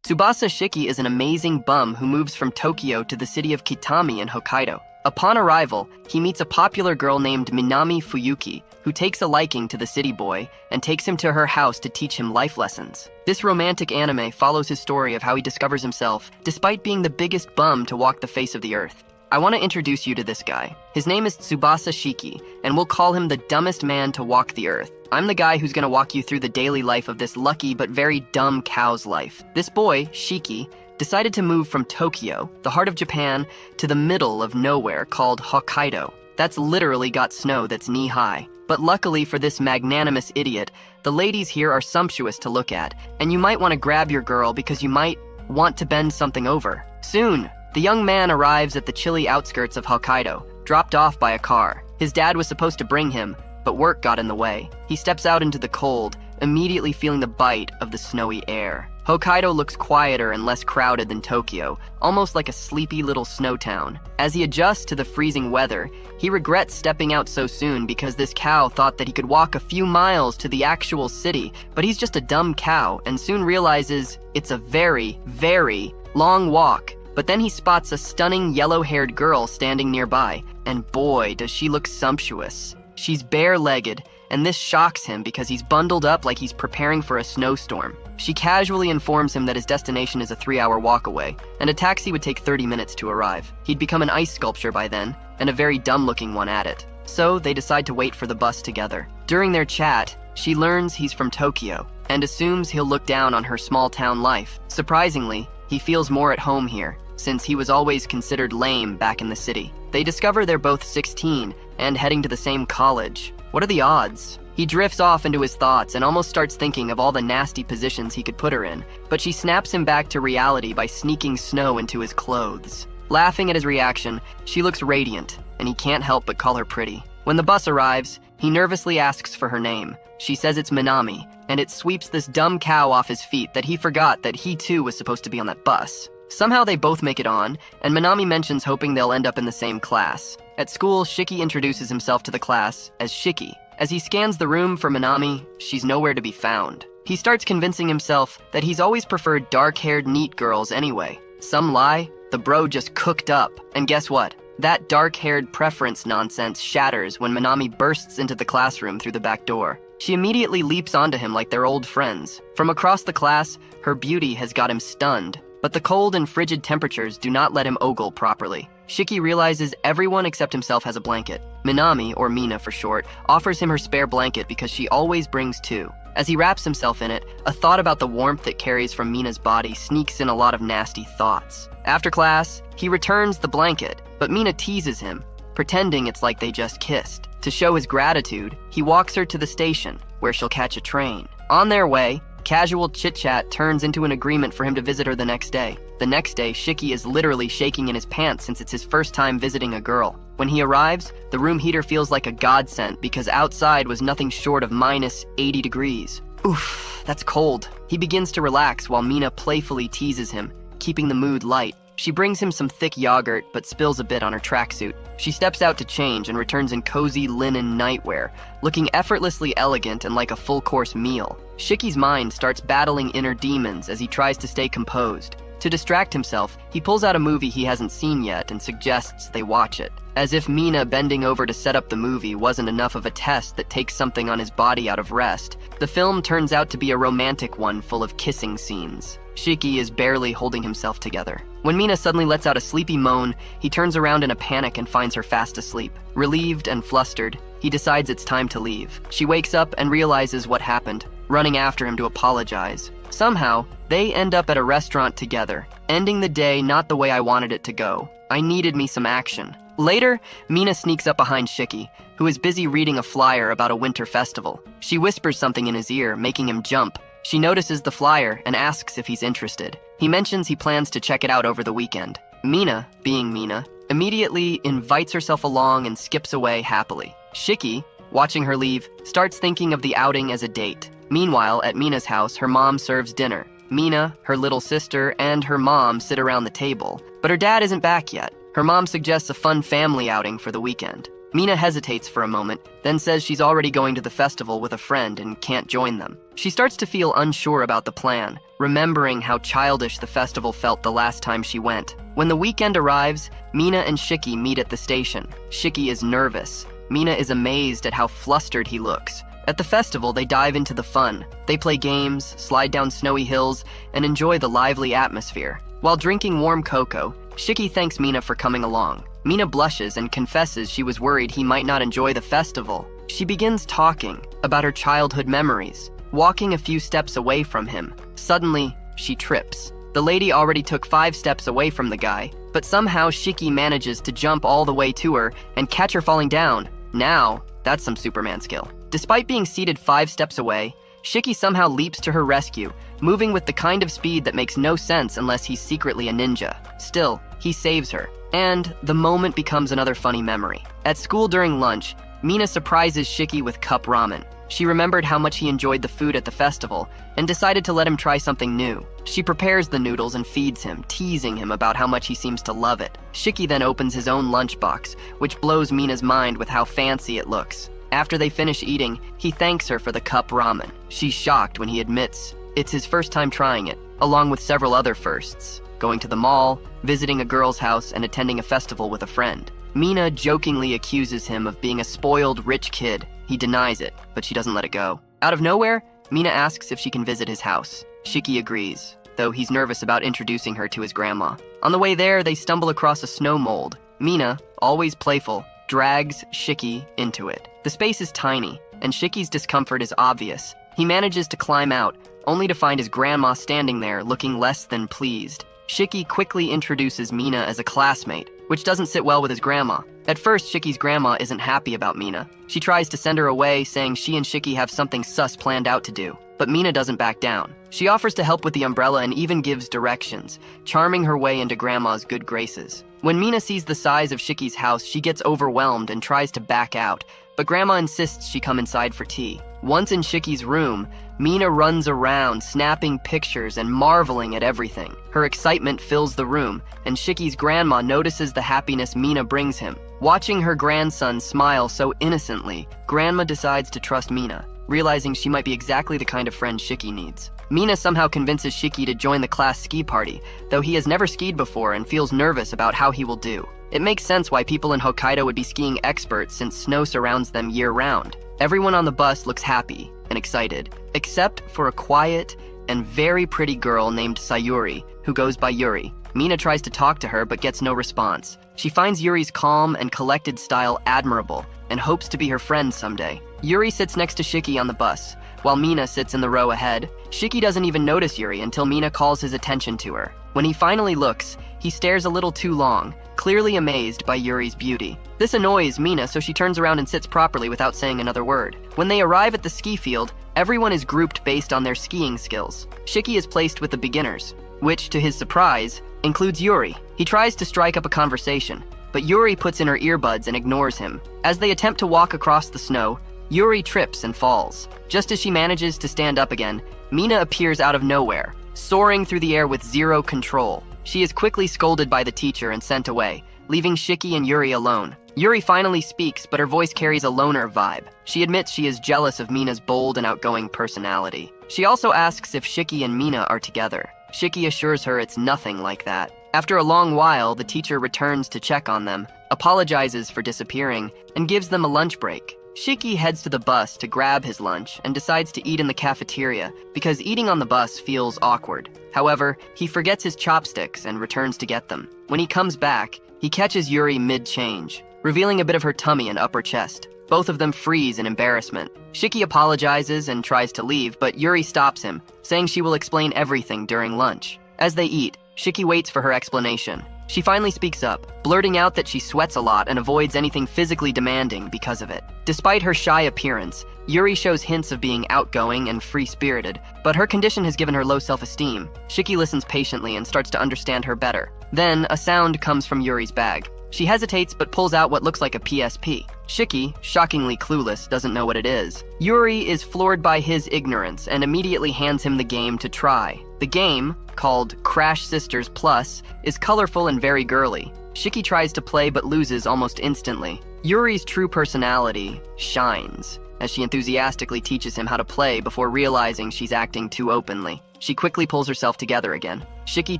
Tsubasa Shiki is an amazing bum who moves from Tokyo to the city of Kitami in Hokkaido. Upon arrival, he meets a popular girl named Minami Fuyuki, who takes a liking to the city boy and takes him to her house to teach him life lessons. This romantic anime follows his story of how he discovers himself despite being the biggest bum to walk the face of the earth. I want to introduce you to this guy. His name is Tsubasa Shiki, and we'll call him the dumbest man to walk the earth. I'm the guy who's going to walk you through the daily life of this lucky but very dumb cow's life. This boy, Shiki, decided to move from Tokyo, the heart of Japan, to the middle of nowhere called Hokkaido. That's literally got snow that's knee-high. But luckily for this magnanimous idiot, the ladies here are sumptuous to look at, and you might want to grab your girl because you might want to bend something over. Soon, the young man arrives at the chilly outskirts of Hokkaido, dropped off by a car. His dad was supposed to bring him, but work got in the way. He steps out into the cold, immediately feeling the bite of the snowy air. Hokkaido looks quieter and less crowded than Tokyo, almost like a sleepy little snow town. As he adjusts to the freezing weather, he regrets stepping out so soon because this cow thought that he could walk a few miles to the actual city, but he's just a dumb cow and soon realizes it's a very, very long walk. But then he spots a stunning yellow-haired girl standing nearby, and boy, does she look sumptuous. She's bare-legged, and this shocks him because he's bundled up like he's preparing for a snowstorm. She casually informs him that his destination is a 3-hour walk away, and a taxi would take 30 minutes to arrive. He'd become an ice sculpture by then, and a very dumb-looking one at it. So they decide to wait for the bus together. During their chat, she learns he's from Tokyo, and assumes he'll look down on her small-town life. Surprisingly, he feels more at home here, since he was always considered lame back in the city. They discover they're both 16 and heading to the same college. What are the odds? He drifts off into his thoughts and almost starts thinking of all the nasty positions he could put her in, but she snaps him back to reality by sneaking snow into his clothes. Laughing at his reaction, she looks radiant, and he can't help but call her pretty. When the bus arrives, he nervously asks for her name. She says it's Minami, and it sweeps this dumb cow off his feet that he forgot that he too was supposed to be on that bus. Somehow they both make it on, and Minami mentions hoping they'll end up in the same class. At school, Shiki introduces himself to the class as Shiki. As he scans the room for Minami, she's nowhere to be found. He starts convincing himself that he's always preferred dark-haired, neat girls anyway. Some lie, the bro just cooked up. And guess what? That dark-haired preference nonsense shatters when Minami bursts into the classroom through the back door. She immediately leaps onto him like they're old friends. From across the class, her beauty has got him stunned. But the cold and frigid temperatures do not let him ogle properly. Shiki realizes everyone except himself has a blanket. Minami, or Mina for short, offers him her spare blanket because she always brings two. As he wraps himself in it, a thought about the warmth it carries from Mina's body sneaks in a lot of nasty thoughts. After class, he returns the blanket, but Mina teases him, pretending it's like they just kissed. To show his gratitude, he walks her to the station, where she'll catch a train. On their way, casual chit-chat turns into an agreement for him to visit her the next day. The next day, Shiki is literally shaking in his pants since it's his first time visiting a girl. When he arrives, the room heater feels like a godsend because outside was nothing short of minus 80 degrees. Oof, that's cold. He begins to relax while Mina playfully teases him, keeping the mood light. She brings him some thick yogurt, but spills a bit on her tracksuit. She steps out to change and returns in cozy linen nightwear, looking effortlessly elegant and like a full-course meal. Shiki's mind starts battling inner demons as he tries to stay composed. To distract himself, he pulls out a movie he hasn't seen yet and suggests they watch it. As if Mina bending over to set up the movie wasn't enough of a test that takes something on his body out of rest, the film turns out to be a romantic one full of kissing scenes. Shiki is barely holding himself together. When Mina suddenly lets out a sleepy moan, he turns around in a panic and finds her fast asleep. Relieved and flustered, he decides it's time to leave. She wakes up and realizes what happened, running after him to apologize. Somehow, they end up at a restaurant together, ending the day not the way I wanted it to go. I needed me some action. Later, Mina sneaks up behind Shiki, who is busy reading a flyer about a winter festival. She whispers something in his ear, making him jump. She notices the flyer and asks if he's interested. He mentions he plans to check it out over the weekend. Mina, being Mina, immediately invites herself along and skips away happily. Shiki, watching her leave, starts thinking of the outing as a date. Meanwhile, at Mina's house, her mom serves dinner. Mina, her little sister, and her mom sit around the table, but her dad isn't back yet. Her mom suggests a fun family outing for the weekend. Mina hesitates for a moment, then says she's already going to the festival with a friend and can't join them. She starts to feel unsure about the plan, remembering how childish the festival felt the last time she went. When the weekend arrives, Mina and Shiki meet at the station. Shiki is nervous. Mina is amazed at how flustered he looks. At the festival, they dive into the fun. They play games, slide down snowy hills, and enjoy the lively atmosphere. While drinking warm cocoa, Shiki thanks Mina for coming along. Mina blushes and confesses she was worried he might not enjoy the festival. She begins talking about her childhood memories, walking a few steps away from him. Suddenly, she trips. The lady already took 5 steps away from the guy, but somehow Shiki manages to jump all the way to her and catch her falling down. Now, that's some Superman skill. Despite being seated 5 steps away, Shiki somehow leaps to her rescue, moving with the kind of speed that makes no sense unless he's secretly a ninja. Still, he saves her, and the moment becomes another funny memory. At school during lunch, Mina surprises Shiki with cup ramen. She remembered how much he enjoyed the food at the festival and decided to let him try something new. She prepares the noodles and feeds him, teasing him about how much he seems to love it. Shiki then opens his own lunchbox, which blows Mina's mind with how fancy it looks. After they finish eating, he thanks her for the cup ramen. She's shocked when he admits it's his first time trying it, along with several other firsts: going to the mall, visiting a girl's house, and attending a festival with a friend. Mina jokingly accuses him of being a spoiled rich kid. He denies it, but she doesn't let it go. Out of nowhere, Mina asks if she can visit his house. Shiki agrees, though he's nervous about introducing her to his grandma. On the way there, they stumble across a snow mold. Mina, always playful, drags Shiki into it. The space is tiny, and Shiki's discomfort is obvious. He manages to climb out, only to find his grandma standing there looking less than pleased. Shiki quickly introduces Mina as a classmate, which doesn't sit well with his grandma. At first, Shiki's grandma isn't happy about Mina. She tries to send her away, saying she and Shiki have something sus planned out to do. But Mina doesn't back down. She offers to help with the umbrella and even gives directions, charming her way into Grandma's good graces. When Mina sees the size of Shiki's house, she gets overwhelmed and tries to back out, but Grandma insists she come inside for tea. Once in Shiki's room, Mina runs around, snapping pictures and marveling at everything. Her excitement fills the room, and Shiki's grandma notices the happiness Mina brings him. Watching her grandson smile so innocently, Grandma decides to trust Mina, realizing she might be exactly the kind of friend Shiki needs. Mina somehow convinces Shiki to join the class ski party, though he has never skied before and feels nervous about how he will do. It makes sense why people in Hokkaido would be skiing experts since snow surrounds them year-round. Everyone on the bus looks happy and excited, except for a quiet and very pretty girl named Sayuri, who goes by Yuri. Mina tries to talk to her but gets no response. She finds Yuri's calm and collected style admirable and hopes to be her friend someday. Yuri sits next to Shiki on the bus, while Mina sits in the row ahead. Shiki doesn't even notice Yuri until Mina calls his attention to her. When he finally looks, he stares a little too long, clearly amazed by Yuri's beauty. This annoys Mina, so she turns around and sits properly without saying another word. When they arrive at the ski field, everyone is grouped based on their skiing skills. Shiki is placed with the beginners, which, to his surprise, includes Yuri. He tries to strike up a conversation, but Yuri puts in her earbuds and ignores him. As they attempt to walk across the snow, Yuri trips and falls. Just as she manages to stand up again, Mina appears out of nowhere, soaring through the air with zero control. She is quickly scolded by the teacher and sent away, leaving Shiki and Yuri alone. Yuri finally speaks, but her voice carries a loner vibe. She admits she is jealous of Mina's bold and outgoing personality. She also asks if Shiki and Mina are together. Shiki assures her it's nothing like that. After a long while, the teacher returns to check on them, apologizes for disappearing, and gives them a lunch break. Shiki heads to the bus to grab his lunch and decides to eat in the cafeteria because eating on the bus feels awkward. However, he forgets his chopsticks and returns to get them. When he comes back, he catches Yuri mid-change, revealing a bit of her tummy and upper chest. Both of them freeze in embarrassment. Shiki apologizes and tries to leave, but Yuri stops him, saying she will explain everything during lunch. As they eat, Shiki waits for her explanation. She finally speaks up, blurting out that she sweats a lot and avoids anything physically demanding because of it. Despite her shy appearance, Yuri shows hints of being outgoing and free-spirited, but her condition has given her low self-esteem. Shiki listens patiently and starts to understand her better. Then, a sound comes from Yuri's bag. She hesitates but pulls out what looks like a PSP. Shiki, shockingly clueless, doesn't know what it is. Yuri is floored by his ignorance and immediately hands him the game to try. The game, called Crash Sisters Plus, is colorful and very girly. Shiki tries to play but loses almost instantly. Yuri's true personality shines as she enthusiastically teaches him how to play before realizing she's acting too openly. She quickly pulls herself together again. Shiki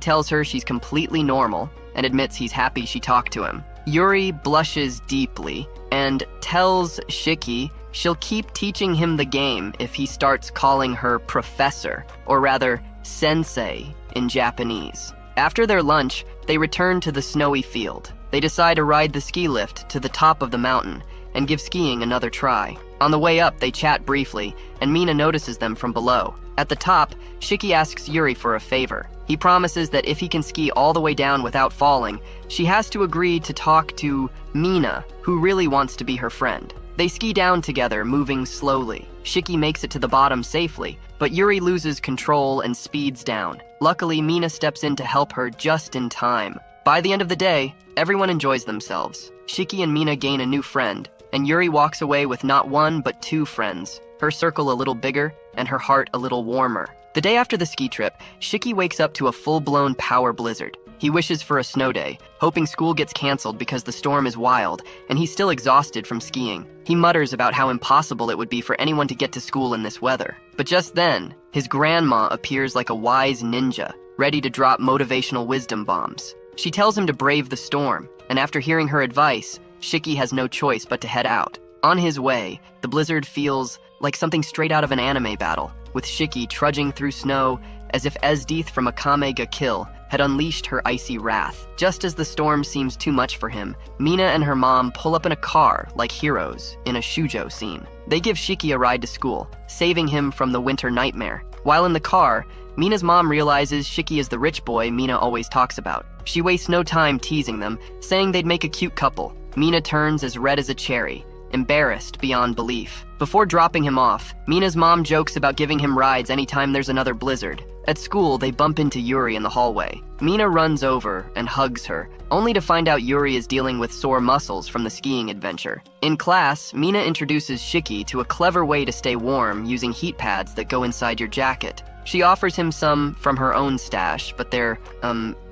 tells her she's completely normal and admits he's happy she talked to him. Yuri blushes deeply and tells Shiki she'll keep teaching him the game if he starts calling her professor, or rather, sensei in Japanese. After their lunch, they return to the snowy field. They decide to ride the ski lift to the top of the mountain and give skiing another try. On the way up, they chat briefly, and Mina notices them from below. At the top, Shiki asks Yuri for a favor. He promises that if he can ski all the way down without falling, she has to agree to talk to Mina, who really wants to be her friend. They ski down together, moving slowly. Shiki makes it to the bottom safely, but Yuri loses control and speeds down. Luckily, Mina steps in to help her just in time. By the end of the day, everyone enjoys themselves. Shiki and Mina gain a new friend, and Yuri walks away with not one but two friends, her circle a little bigger and her heart a little warmer. The day after the ski trip, Shiki wakes up to a full-blown power blizzard. He wishes for a snow day, hoping school gets canceled because the storm is wild, and he's still exhausted from skiing. He mutters about how impossible it would be for anyone to get to school in this weather. But just then, his grandma appears like a wise ninja, ready to drop motivational wisdom bombs. She tells him to brave the storm, and after hearing her advice, Shiki has no choice but to head out. On his way, the blizzard feels like something straight out of an anime battle, with Shiki trudging through snow as if Esdeath from Akame ga Kill had unleashed her icy wrath. Just as the storm seems too much for him, Mina and her mom pull up in a car like heroes in a shoujo scene. They give Shiki a ride to school, saving him from the winter nightmare. While in the car, Mina's mom realizes Shiki is the rich boy Mina always talks about. She wastes no time teasing them, saying they'd make a cute couple. Mina turns as red as a cherry, embarrassed beyond belief. Before dropping him off, Mina's mom jokes about giving him rides anytime there's another blizzard. At school, they bump into Yuri in the hallway. Mina runs over and hugs her, only to find out Yuri is dealing with sore muscles from the skiing adventure. In class, Mina introduces Shiki to a clever way to stay warm using heat pads that go inside your jacket. She offers him some from her own stash, but they're,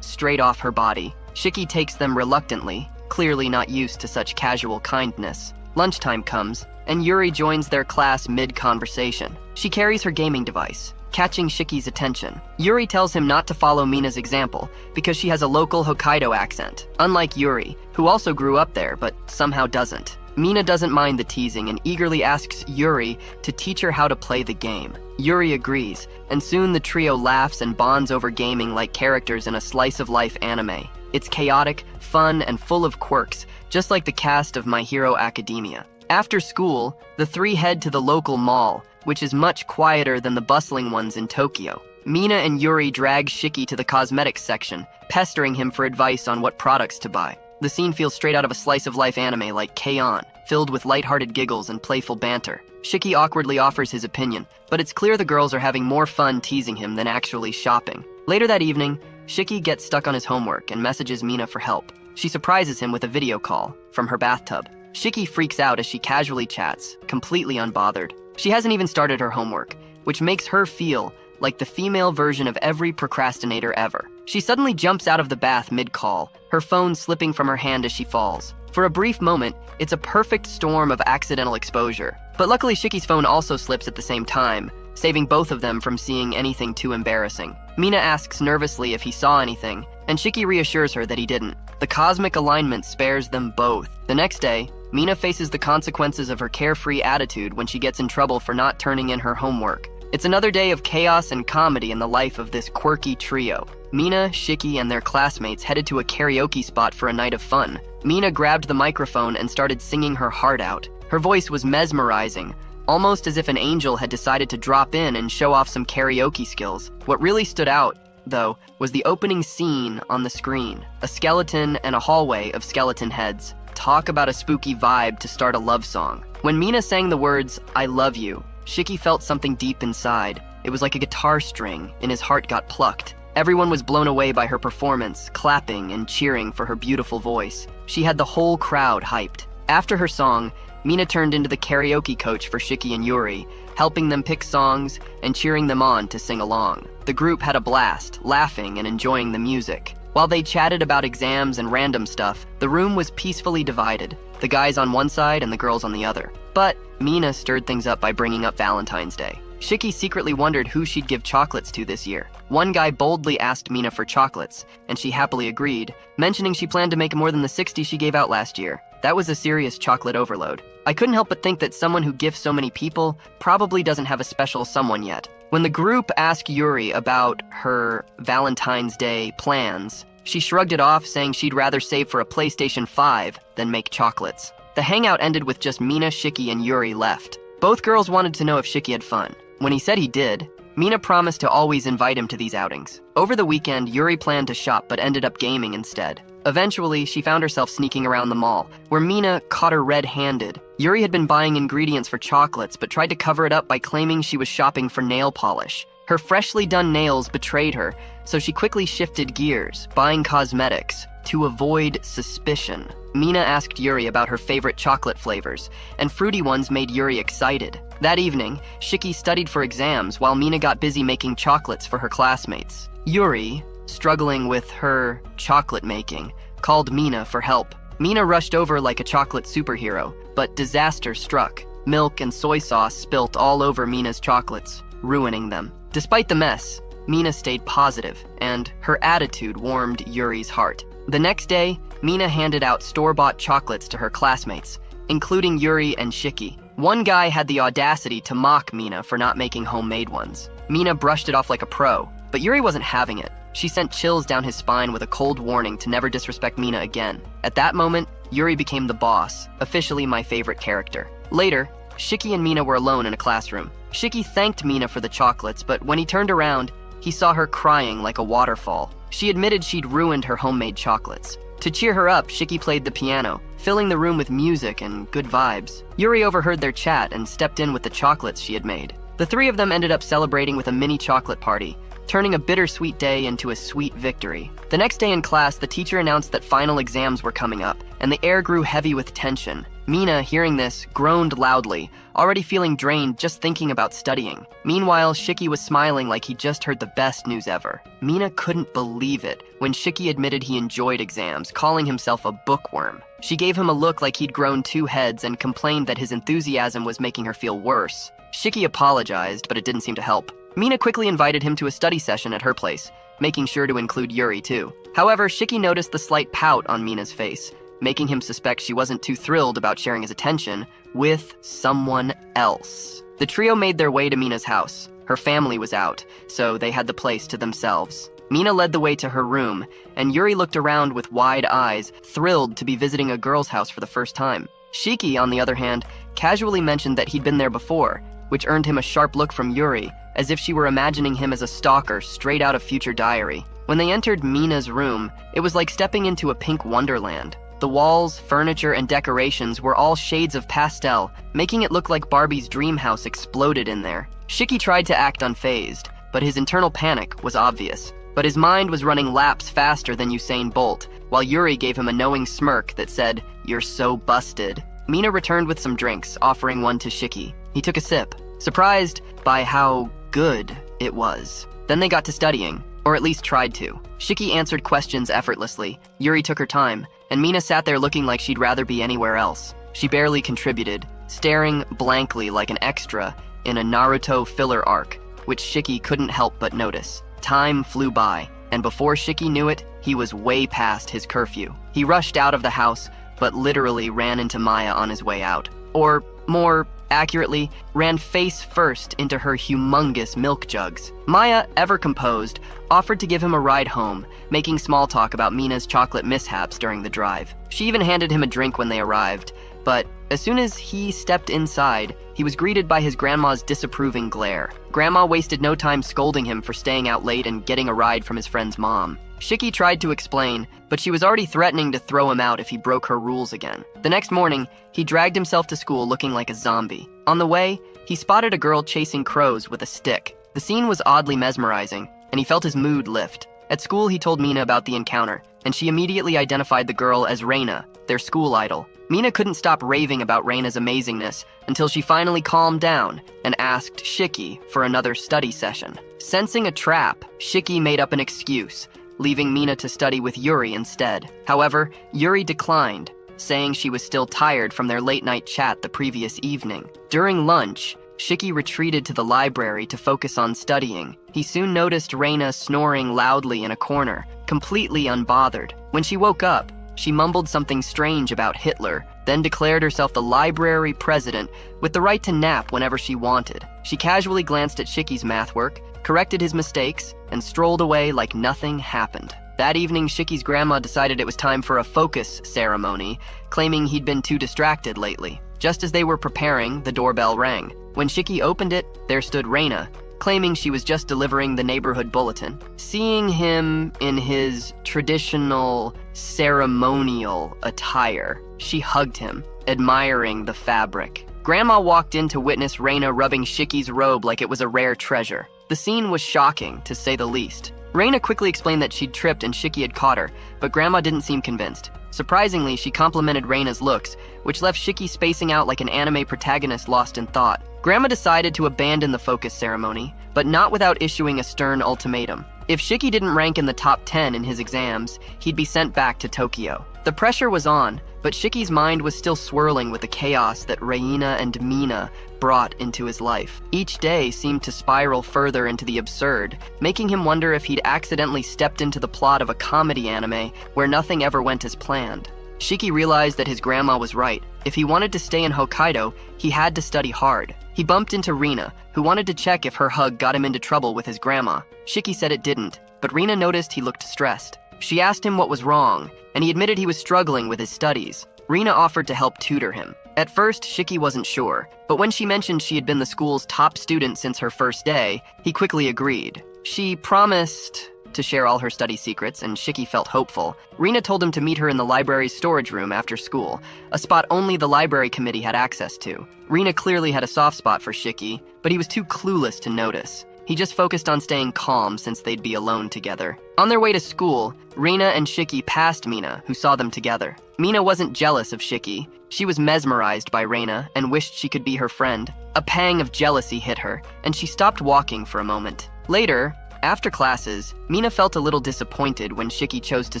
straight off her body. Shiki takes them reluctantly, clearly not used to such casual kindness. Lunchtime comes, and Yuri joins their class mid-conversation. She carries her gaming device, catching Shiki's attention. Yuri tells him not to follow Mina's example because she has a local Hokkaido accent, unlike Yuri, who also grew up there but somehow doesn't. Mina doesn't mind the teasing and eagerly asks Yuri to teach her how to play the game. Yuri agrees, and soon the trio laughs and bonds over gaming like characters in a slice-of-life anime. It's chaotic, fun, and full of quirks, just like the cast of My Hero Academia. After school, the three head to the local mall, which is much quieter than the bustling ones in Tokyo. Mina and Yuri drag Shiki to the cosmetics section, pestering him for advice on what products to buy. The scene feels straight out of a slice-of-life anime like K-On!, filled with lighthearted giggles and playful banter. Shiki awkwardly offers his opinion, but it's clear the girls are having more fun teasing him than actually shopping. Later that evening, Shiki gets stuck on his homework and messages Mina for help. She surprises him with a video call from her bathtub. Shiki freaks out as she casually chats, completely unbothered. She hasn't even started her homework, which makes her feel like the female version of every procrastinator ever. She suddenly jumps out of the bath mid-call, her phone slipping from her hand as she falls. For a brief moment, it's a perfect storm of accidental exposure. But luckily Shiki's phone also slips at the same time, saving both of them from seeing anything too embarrassing. Mina asks nervously if he saw anything, and Shiki reassures her that he didn't. The cosmic alignment spares them both. The next day, Mina faces the consequences of her carefree attitude when she gets in trouble for not turning in her homework. It's another day of chaos and comedy in the life of this quirky trio. Mina, Shiki, and their classmates headed to a karaoke spot for a night of fun. Mina grabbed the microphone and started singing her heart out. Her voice was mesmerizing, almost as if an angel had decided to drop in and show off some karaoke skills. What really stood out, though, was the opening scene on the screen. A skeleton and a hallway of skeleton heads. Talk about a spooky vibe to start a love song. When Mina sang the words, "I love you," Shiki felt something deep inside. It was like a guitar string, and his heart got plucked. Everyone was blown away by her performance, clapping and cheering for her beautiful voice. She had the whole crowd hyped. After her song, Mina turned into the karaoke coach for Shiki and Yuri, helping them pick songs and cheering them on to sing along. The group had a blast, laughing and enjoying the music. While they chatted about exams and random stuff, the room was peacefully divided. the guys on one side and the girls on the other. But Mina stirred things up by bringing up Valentine's Day. Shiki secretly wondered who she'd give chocolates to this year. One guy boldly asked Mina for chocolates, and she happily agreed, mentioning she planned to make more than the 60 she gave out last year. That was a serious chocolate overload. I couldn't help but think that someone who gifts so many people probably doesn't have a special someone yet. When the group asked Yuri about her Valentine's Day plans, she shrugged it off, saying she'd rather save for a PlayStation 5 than make chocolates. The hangout ended with just Mina, Shiki, and Yuri left. Both girls wanted to know if Shiki had fun. When he said he did, Mina promised to always invite him to these outings. Over the weekend, Yuri planned to shop but ended up gaming instead. Eventually, she found herself sneaking around the mall, where Mina caught her red-handed. Yuri had been buying ingredients for chocolates but tried to cover it up by claiming she was shopping for nail polish. Her freshly done nails betrayed her, so she quickly shifted gears, buying cosmetics to avoid suspicion. Mina asked Yuri about her favorite chocolate flavors, and fruity ones made Yuri excited. That evening, Shiki studied for exams while Mina got busy making chocolates for her classmates. Yuri, struggling with her chocolate making, called Mina for help. Mina rushed over like a chocolate superhero, but disaster struck. Milk and soy sauce spilt all over Mina's chocolates, ruining them. Despite the mess, Mina stayed positive, and her attitude warmed Yuri's heart. The next day, Mina handed out store-bought chocolates to her classmates, including Yuri and Shiki. One guy had the audacity to mock Mina for not making homemade ones. Mina brushed it off like a pro, but Yuri wasn't having it. She sent chills down his spine with a cold warning to never disrespect Mina again. At that moment, Yuri became the boss, officially my favorite character. Later, Shiki and Mina were alone in a classroom. Shiki thanked Mina for the chocolates, but when he turned around, he saw her crying like a waterfall. She admitted she'd ruined her homemade chocolates. To cheer her up, Shiki played the piano, filling the room with music and good vibes. Yuri overheard their chat and stepped in with the chocolates she had made. The three of them ended up celebrating with a mini chocolate party, turning a bittersweet day into a sweet victory. The next day in class, the teacher announced that final exams were coming up, and the air grew heavy with tension. Mina, hearing this, groaned loudly, already feeling drained just thinking about studying. Meanwhile, Shiki was smiling like he just heard the best news ever. Mina couldn't believe it when Shiki admitted he enjoyed exams, calling himself a bookworm. She gave him a look like he'd grown 2 heads and complained that his enthusiasm was making her feel worse. Shiki apologized, but it didn't seem to help. Mina quickly invited him to a study session at her place, making sure to include Yuri too. However, Shiki noticed the slight pout on Mina's face, making him suspect she wasn't too thrilled about sharing his attention with someone else. The trio made their way to Mina's house. Her family was out, so they had the place to themselves. Mina led the way to her room, and Yuri looked around with wide eyes, thrilled to be visiting a girl's house for the first time. Shiki, on the other hand, casually mentioned that he'd been there before, which earned him a sharp look from Yuri, as if she were imagining him as a stalker straight out of Future Diary. When they entered Mina's room, it was like stepping into a pink wonderland. The walls, furniture, and decorations were all shades of pastel, making it look like Barbie's dream house exploded in there. Shiki tried to act unfazed, but his internal panic was obvious. But his mind was running laps faster than Usain Bolt, while Yuri gave him a knowing smirk that said, "You're so busted." Mina returned with some drinks, offering one to Shiki. He took a sip, surprised by how good it was. Then they got to studying, or at least tried to. Shiki answered questions effortlessly, Yuri took her time, and Mina sat there looking like she'd rather be anywhere else. She barely contributed, staring blankly like an extra in a Naruto filler arc, which Shiki couldn't help but notice. Time flew by, and before Shiki knew it, he was way past his curfew. He rushed out of the house, but literally ran into Maya on his way out. Or, more accurately, ran face first into her humongous milk jugs. Maya, ever composed, offered to give him a ride home, making small talk about Mina's chocolate mishaps during the drive. She even handed him a drink when they arrived, but as soon as he stepped inside, he was greeted by his grandma's disapproving glare. Grandma wasted no time scolding him for staying out late and getting a ride from his friend's mom. Shiki tried to explain, but she was already threatening to throw him out if he broke her rules again. The next morning, he dragged himself to school looking like a zombie. On the way, he spotted a girl chasing crows with a stick. The scene was oddly mesmerizing, and he felt his mood lift. At school, he told Mina about the encounter, and she immediately identified the girl as Reina, their school idol. Mina couldn't stop raving about Reina's amazingness until she finally calmed down and asked Shiki for another study session. Sensing a trap, Shiki made up an excuse, leaving Mina to study with Yuri instead. However, Yuri declined, saying she was still tired from their late-night chat the previous evening. During lunch, Shiki retreated to the library to focus on studying. He soon noticed Reina snoring loudly in a corner, completely unbothered. When she woke up, she mumbled something strange about Hitler, then declared herself the library president with the right to nap whenever she wanted. She casually glanced at Shiki's math work, corrected his mistakes, and strolled away like nothing happened. That evening, Shiki's grandma decided it was time for a focus ceremony, claiming he'd been too distracted lately. Just as they were preparing, the doorbell rang. When Shiki opened it, there stood Reina, claiming she was just delivering the neighborhood bulletin. Seeing him in his traditional ceremonial attire, she hugged him, admiring the fabric. Grandma walked in to witness Reina rubbing Shiki's robe like it was a rare treasure. The scene was shocking, to say the least. Reina quickly explained that she'd tripped and Shiki had caught her, but Grandma didn't seem convinced. Surprisingly, she complimented Reina's looks, which left Shiki spacing out like an anime protagonist lost in thought. Grandma decided to abandon the focus ceremony, but not without issuing a stern ultimatum. If Shiki didn't rank in the top 10 in his exams, he'd be sent back to Tokyo. The pressure was on, but Shiki's mind was still swirling with the chaos that Reina and Mina brought into his life. Each day seemed to spiral further into the absurd, making him wonder if he'd accidentally stepped into the plot of a comedy anime where nothing ever went as planned. Shiki realized that his grandma was right. If he wanted to stay in Hokkaido, he had to study hard. He bumped into Rina, who wanted to check if her hug got him into trouble with his grandma. Shiki said it didn't, but Rina noticed he looked stressed. She asked him what was wrong, and he admitted he was struggling with his studies. Rina offered to help tutor him. At first, Shiki wasn't sure, but when she mentioned she had been the school's top student since her first day, he quickly agreed. She promised to share all her study secrets, and Shiki felt hopeful. Rina told him to meet her in the library's storage room after school, a spot only the library committee had access to. Rina clearly had a soft spot for Shiki, but he was too clueless to notice. He just focused on staying calm since they'd be alone together. On their way to school, Rina and Shiki passed Mina, who saw them together. Mina wasn't jealous of Shiki. She was mesmerized by Reina and wished she could be her friend. A pang of jealousy hit her, and she stopped walking for a moment. Later, after classes, Mina felt a little disappointed when Shiki chose to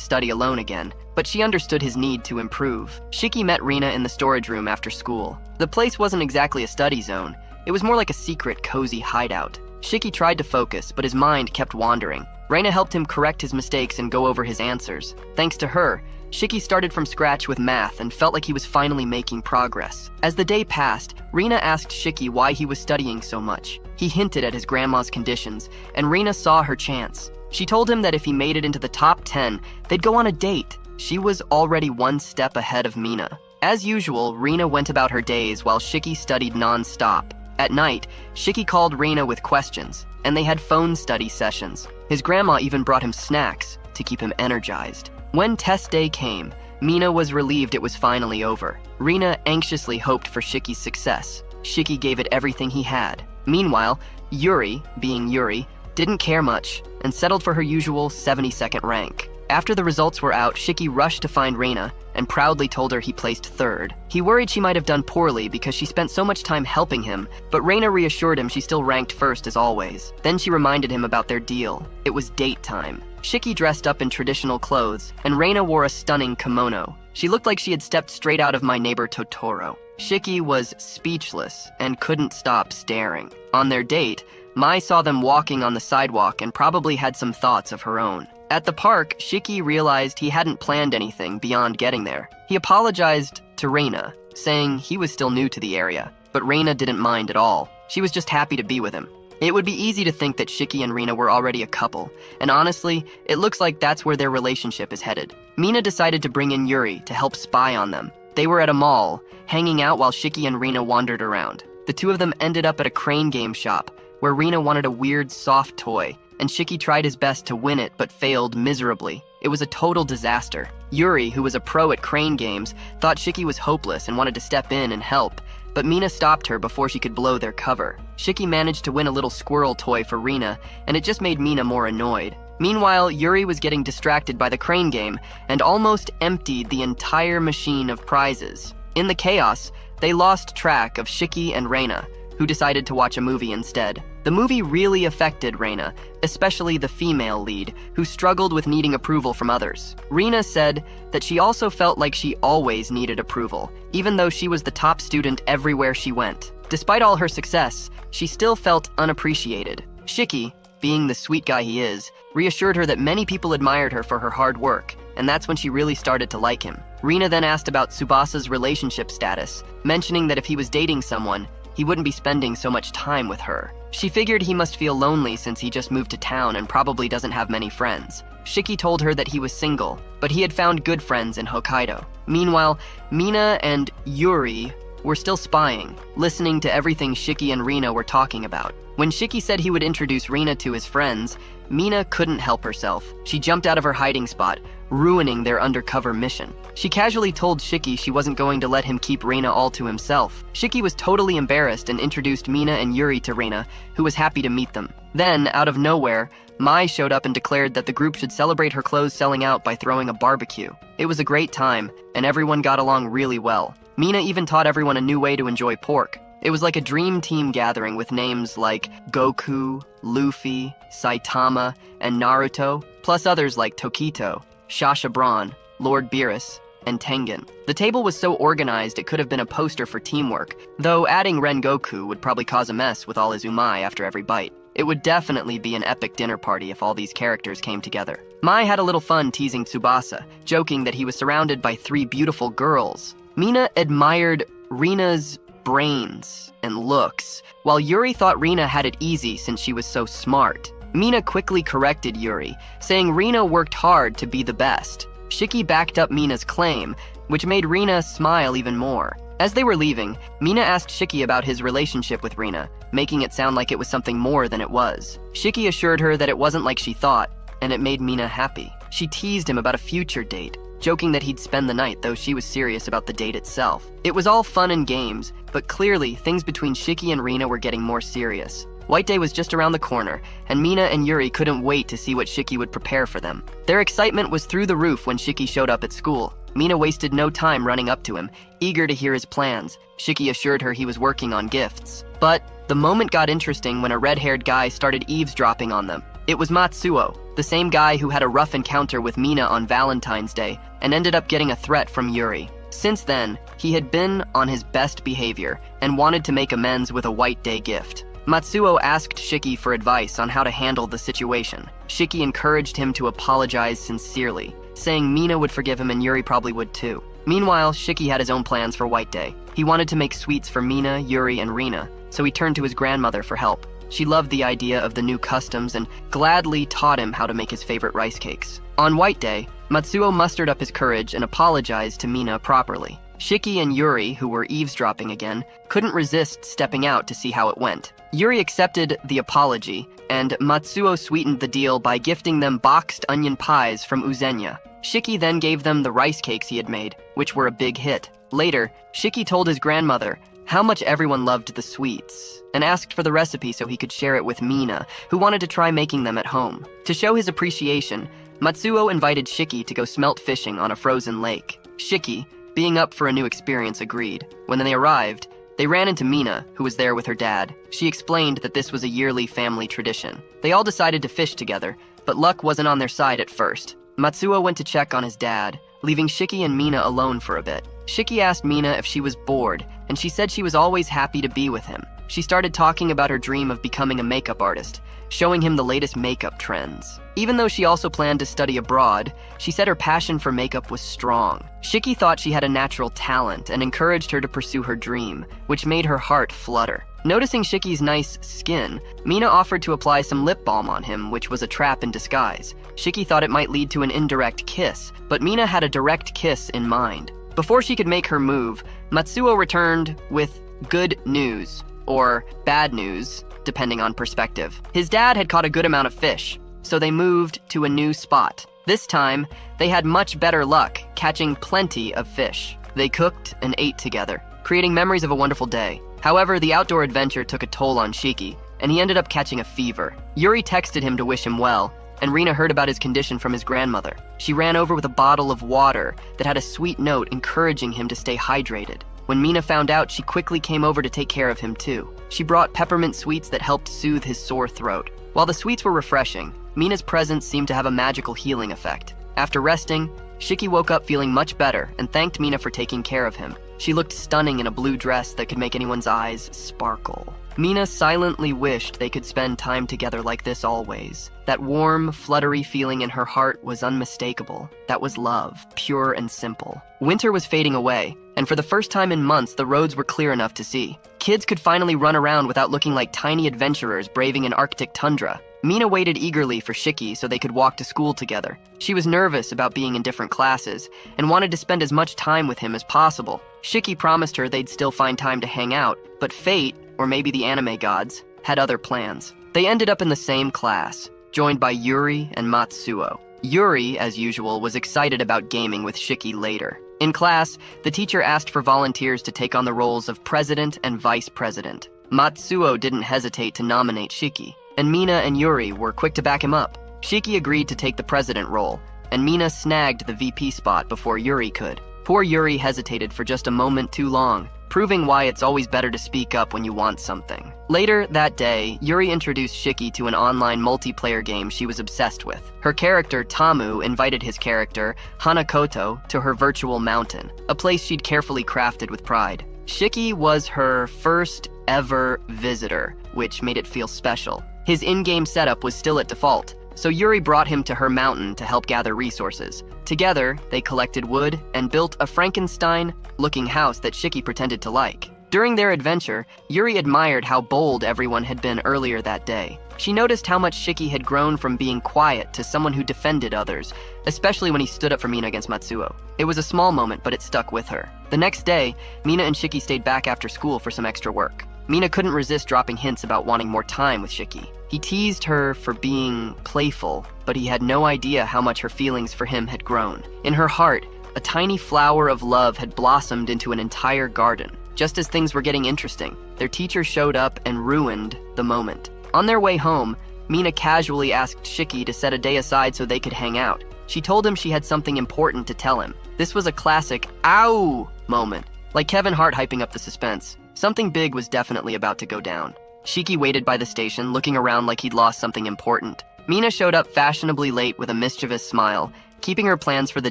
study alone again, but she understood his need to improve. Shiki met Rina in the storage room after school. The place wasn't exactly a study zone. It was more like a secret, cozy hideout. Shiki tried to focus, but his mind kept wandering. Reina helped him correct his mistakes and go over his answers. Thanks to her, Shiki started from scratch with math and felt like he was finally making progress. As the day passed, Rina asked Shiki why he was studying so much. He hinted at his grandma's conditions, and Rina saw her chance. She told him that if he made it into the top 10, they'd go on a date. She was already one step ahead of Mina. As usual, Rina went about her days while Shiki studied non-stop. At night, Shiki called Rina with questions, and they had phone study sessions. His grandma even brought him snacks to keep him energized. When test day came, Mina was relieved it was finally over. Rina anxiously hoped for Shiki's success. Shiki gave it everything he had. Meanwhile, Yuri, being Yuri, didn't care much and settled for her usual 72nd rank. After the results were out, Shiki rushed to find Reina and proudly told her he placed third. He worried she might have done poorly because she spent so much time helping him, but Reina reassured him she still ranked first as always. Then she reminded him about their deal. It was date time. Shiki dressed up in traditional clothes, and Reina wore a stunning kimono. She looked like she had stepped straight out of My Neighbor Totoro. Shiki was speechless and couldn't stop staring. On their date, Mai saw them walking on the sidewalk and probably had some thoughts of her own. At the park, Shiki realized he hadn't planned anything beyond getting there. He apologized to Reina, saying he was still new to the area, but Reina didn't mind at all. She was just happy to be with him. It would be easy to think that Shiki and Reina were already a couple, and honestly, it looks like that's where their relationship is headed. Mina decided to bring in Yuri to help spy on them. They were at a mall, hanging out while Shiki and Reina wandered around. The two of them ended up at a crane game shop, where Reina wanted a weird soft toy, and Shiki tried his best to win it but failed miserably. It was a total disaster. Yuri, who was a pro at crane games, thought Shiki was hopeless and wanted to step in and help, but Mina stopped her before she could blow their cover. Shiki managed to win a little squirrel toy for Reina, and it just made Mina more annoyed. Meanwhile, Yuri was getting distracted by the crane game and almost emptied the entire machine of prizes. In the chaos, they lost track of Shiki and Reina, who decided to watch a movie instead. The movie really affected Reina, especially the female lead, who struggled with needing approval from others. Reina said that she also felt like she always needed approval, even though she was the top student everywhere she went. Despite all her success, she still felt unappreciated. Shiki, being the sweet guy he is, reassured her that many people admired her for her hard work, and that's when she really started to like him. Reina then asked about Tsubasa's relationship status, mentioning that if he was dating someone, he wouldn't be spending so much time with her. She figured he must feel lonely since he just moved to town and probably doesn't have many friends. Shiki told her that he was single, but he had found good friends in Hokkaido. Meanwhile, Mina and Yuri were still spying, listening to everything Shiki and Reina were talking about. When Shiki said he would introduce Reina to his friends, Mina couldn't help herself. She jumped out of her hiding spot, ruining their undercover mission. She casually told Shiki she wasn't going to let him keep Reina all to himself. Shiki was totally embarrassed and introduced Mina and Yuri to Reina, who was happy to meet them. Then, out of nowhere, Mai showed up and declared that the group should celebrate her clothes selling out by throwing a barbecue. It was a great time, and everyone got along really well. Mina even taught everyone a new way to enjoy pork. It was like a dream team gathering with names like Goku, Luffy, Saitama, and Naruto, plus others like Tokito, Shasha Braun, Lord Beerus, and Tengen. The table was so organized it could have been a poster for teamwork, though adding Rengoku would probably cause a mess with all his umai after every bite. It would definitely be an epic dinner party if all these characters came together. Mai had a little fun teasing Tsubasa, joking that he was surrounded by 3 beautiful girls. Mina admired Reina's brains and looks, while Yuri thought Reina had it easy since she was so smart. Mina quickly corrected Yuri, saying Reina worked hard to be the best. Shiki backed up Mina's claim, which made Reina smile even more. As they were leaving, Mina asked Shiki about his relationship with Reina, making it sound like it was something more than it was. Shiki assured her that it wasn't like she thought, and it made Mina happy. She teased him about a future date, joking that he'd spend the night, though she was serious about the date itself. It was all fun and games, but clearly things between Shiki and Reina were getting more serious. White Day was just around the corner, and Mina and Yuri couldn't wait to see what Shiki would prepare for them. Their excitement was through the roof when Shiki showed up at school. Mina wasted no time running up to him, eager to hear his plans. Shiki assured her he was working on gifts. But the moment got interesting when a red-haired guy started eavesdropping on them. It was Matsuo, the same guy who had a rough encounter with Mina on Valentine's Day and ended up getting a threat from Yuri. Since then, he had been on his best behavior and wanted to make amends with a White Day gift. Matsuo asked Shiki for advice on how to handle the situation. Shiki encouraged him to apologize sincerely, saying Mina would forgive him and Yuri probably would too. Meanwhile, Shiki had his own plans for White Day. He wanted to make sweets for Mina, Yuri, and Reina, so he turned to his grandmother for help. She loved the idea of the new customs and gladly taught him how to make his favorite rice cakes. On White Day, Matsuo mustered up his courage and apologized to Mina properly. Shiki and Yuri, who were eavesdropping again, couldn't resist stepping out to see how it went. Yuri accepted the apology, and Matsuo sweetened the deal by gifting them boxed onion pies from Uzenya. Shiki then gave them the rice cakes he had made, which were a big hit. Later, Shiki told his grandmother how much everyone loved the sweets, and asked for the recipe so he could share it with Mina, who wanted to try making them at home. To show his appreciation, Matsuo invited Shiki to go smelt fishing on a frozen lake. Shiki, being up for a new experience, agreed. When they arrived, they ran into Mina, who was there with her dad. She explained that this was a yearly family tradition. They all decided to fish together, but luck wasn't on their side at first. Matsuo went to check on his dad, leaving Shiki and Mina alone for a bit. Shiki asked Mina if she was bored, and she said she was always happy to be with him. She started talking about her dream of becoming a makeup artist, showing him the latest makeup trends. Even though she also planned to study abroad, she said her passion for makeup was strong. Shiki thought she had a natural talent and encouraged her to pursue her dream, which made her heart flutter. Noticing Shiki's nice skin, Mina offered to apply some lip balm on him, which was a trap in disguise. Shiki thought it might lead to an indirect kiss, but Mina had a direct kiss in mind. Before she could make her move, Matsuo returned with good news, or bad news, depending on perspective. His dad had caught a good amount of fish, so they moved to a new spot. This time, they had much better luck, catching plenty of fish. They cooked and ate together, creating memories of a wonderful day. However, the outdoor adventure took a toll on Shiki, and he ended up catching a fever. Yuri texted him to wish him well, and Reina heard about his condition from his grandmother. She ran over with a bottle of water that had a sweet note encouraging him to stay hydrated. When Mina found out, she quickly came over to take care of him too. She brought peppermint sweets that helped soothe his sore throat. While the sweets were refreshing, Mina's presence seemed to have a magical healing effect. After resting, Shiki woke up feeling much better and thanked Mina for taking care of him. She looked stunning in a blue dress that could make anyone's eyes sparkle. Mina silently wished they could spend time together like this always. That warm, fluttery feeling in her heart was unmistakable. That was love, pure and simple. Winter was fading away, and for the first time in months, the roads were clear enough to see. Kids could finally run around without looking like tiny adventurers braving an Arctic tundra. Mina waited eagerly for Shiki so they could walk to school together. She was nervous about being in different classes and wanted to spend as much time with him as possible. Shiki promised her they'd still find time to hang out, but fate, or maybe the anime gods, had other plans. They ended up in the same class, joined by Yuri and Matsuo. Yuri, as usual, was excited about gaming with Shiki later. In class, the teacher asked for volunteers to take on the roles of president and vice president. Matsuo didn't hesitate to nominate Shiki, and Mina and Yuri were quick to back him up. Shiki agreed to take the president role, and Mina snagged the VP spot before Yuri could. Poor Yuri hesitated for just a moment too long, proving why it's always better to speak up when you want something. Later that day, Yuri introduced Shiki to an online multiplayer game she was obsessed with. Her character, Tamu, invited his character, Hanakoto, to her virtual mountain, a place she'd carefully crafted with pride. Shiki was her first ever visitor, which made it feel special. His in-game setup was still at default, so Yuri brought him to her mountain to help gather resources. Together, they collected wood and built a Frankenstein-looking house that Shiki pretended to like. During their adventure, Yuri admired how bold everyone had been earlier that day. She noticed how much Shiki had grown from being quiet to someone who defended others, especially when he stood up for Mina against Matsuo. It was a small moment, but it stuck with her. The next day, Mina and Shiki stayed back after school for some extra work. Mina couldn't resist dropping hints about wanting more time with Shiki. He teased her for being playful, but he had no idea how much her feelings for him had grown. In her heart, a tiny flower of love had blossomed into an entire garden. Just as things were getting interesting, their teacher showed up and ruined the moment. On their way home, Mina casually asked Shiki to set a day aside so they could hang out. She told him she had something important to tell him. This was a classic "ow" moment, like Kevin Hart hyping up the suspense. Something big was definitely about to go down. Shiki waited by the station, looking around like he'd lost something important. Mina showed up fashionably late with a mischievous smile, keeping her plans for the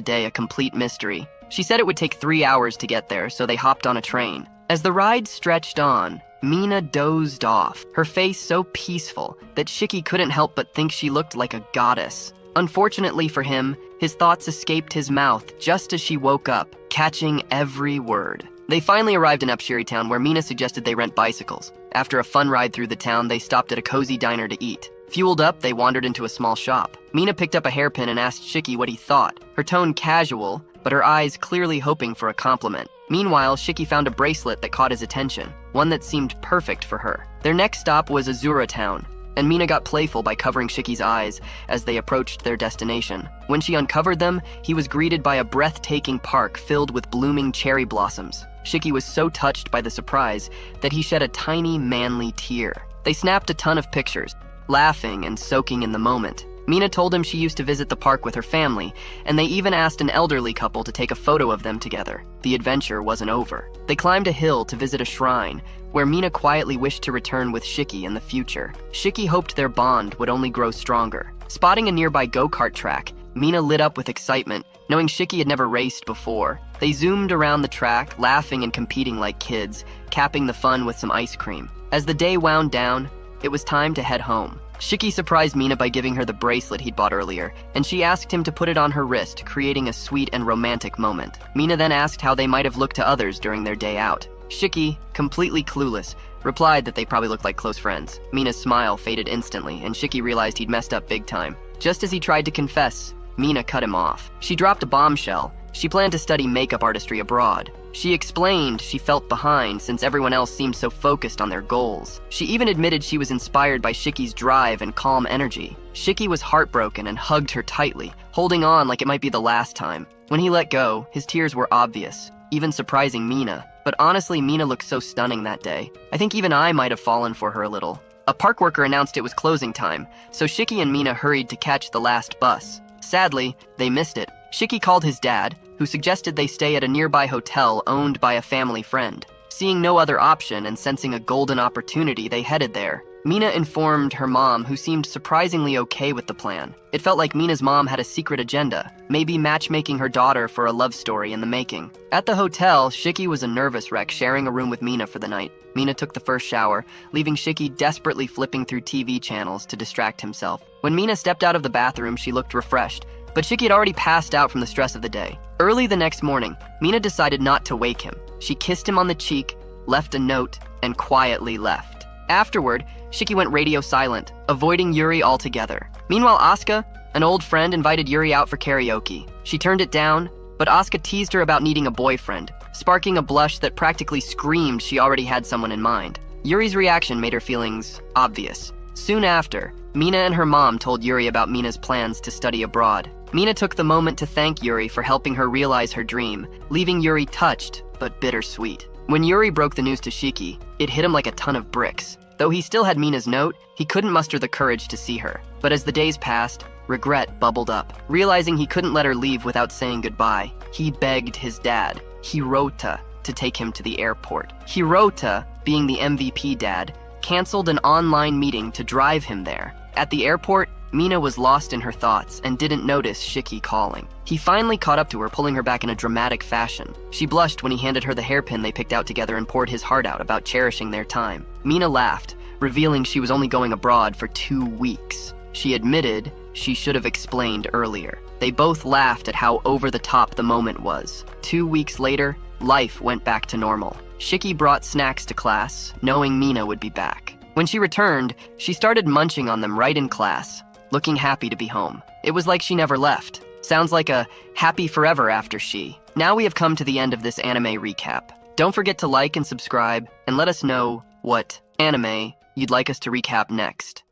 day a complete mystery. She said it would take 3 hours to get there, so they hopped on a train. As the ride stretched on, Mina dozed off, her face so peaceful that Shiki couldn't help but think she looked like a goddess. Unfortunately for him, his thoughts escaped his mouth just as she woke up, catching every word. They finally arrived in Upshiri town, where Mina suggested they rent bicycles. After a fun ride through the town, they stopped at a cozy diner to eat. Fueled up, they wandered into a small shop. Mina picked up a hairpin and asked Shiki what he thought, her tone casual, but her eyes clearly hoping for a compliment. Meanwhile, Shiki found a bracelet that caught his attention, one that seemed perfect for her. Their next stop was Azura town, and Mina got playful by covering Shiki's eyes as they approached their destination. When she uncovered them, he was greeted by a breathtaking park filled with blooming cherry blossoms. Shiki was so touched by the surprise that he shed a tiny, manly tear. They snapped a ton of pictures, laughing and soaking in the moment. Mina told him she used to visit the park with her family, and they even asked an elderly couple to take a photo of them together. The adventure wasn't over. They climbed a hill to visit a shrine, where Mina quietly wished to return with Shiki in the future. Shiki hoped their bond would only grow stronger. Spotting a nearby go-kart track, Mina lit up with excitement, knowing Shiki had never raced before. They zoomed around the track, laughing and competing like kids, capping the fun with some ice cream. As the day wound down, it was time to head home. Shiki surprised Mina by giving her the bracelet he'd bought earlier, and she asked him to put it on her wrist, creating a sweet and romantic moment. Mina then asked how they might have looked to others during their day out. Shiki, completely clueless, replied that they probably looked like close friends. Mina's smile faded instantly, and Shiki realized he'd messed up big time. Just as he tried to confess, Mina cut him off. She dropped a bombshell. She planned to study makeup artistry abroad. She explained she felt behind since everyone else seemed so focused on their goals. She even admitted she was inspired by Shiki's drive and calm energy. Shiki was heartbroken and hugged her tightly, holding on like it might be the last time. When he let go, his tears were obvious, even surprising Mina. But honestly, Mina looked so stunning that day. I think even I might have fallen for her a little. A park worker announced it was closing time, so Shiki and Mina hurried to catch the last bus. Sadly, they missed it. Shiki called his dad, who suggested they stay at a nearby hotel owned by a family friend. Seeing no other option and sensing a golden opportunity, they headed there. Mina informed her mom, who seemed surprisingly okay with the plan. It felt like Mina's mom had a secret agenda, maybe matchmaking her daughter for a love story in the making. At the hotel, Shiki was a nervous wreck, sharing a room with Mina for the night. Mina took the first shower, leaving Shiki desperately flipping through TV channels to distract himself. When Mina stepped out of the bathroom, she looked refreshed, but Shiki had already passed out from the stress of the day. Early the next morning, Mina decided not to wake him. She kissed him on the cheek, left a note, and quietly left. Afterward, Shiki went radio silent, avoiding Yuri altogether. Meanwhile, Asuka, an old friend, invited Yuri out for karaoke. She turned it down, but Asuka teased her about needing a boyfriend, sparking a blush that practically screamed she already had someone in mind. Yuri's reaction made her feelings obvious. Soon after, Mina and her mom told Yuri about Mina's plans to study abroad. Mina took the moment to thank Yuri for helping her realize her dream, leaving Yuri touched but bittersweet. When Yuri broke the news to Shiki, it hit him like a ton of bricks. Though he still had Mina's note, he couldn't muster the courage to see her. But as the days passed, regret bubbled up. Realizing he couldn't let her leave without saying goodbye, he begged his dad, Hirota, to take him to the airport. Hirota, being the MVP dad, canceled an online meeting to drive him there. At the airport, Mina was lost in her thoughts and didn't notice Shiki calling. He finally caught up to her, pulling her back in a dramatic fashion. She blushed when he handed her the hairpin they picked out together and poured his heart out about cherishing their time. Mina laughed, revealing she was only going abroad for 2 weeks. She admitted she should have explained earlier. They both laughed at how over the top the moment was. 2 weeks later, life went back to normal. Shiki brought snacks to class, knowing Mina would be back. When she returned, she started munching on them right in class, looking happy to be home. It was like she never left. Sounds like a happy forever after she. Now we have come to the end of this anime recap. Don't forget to like and subscribe, and let us know what anime you'd like us to recap next.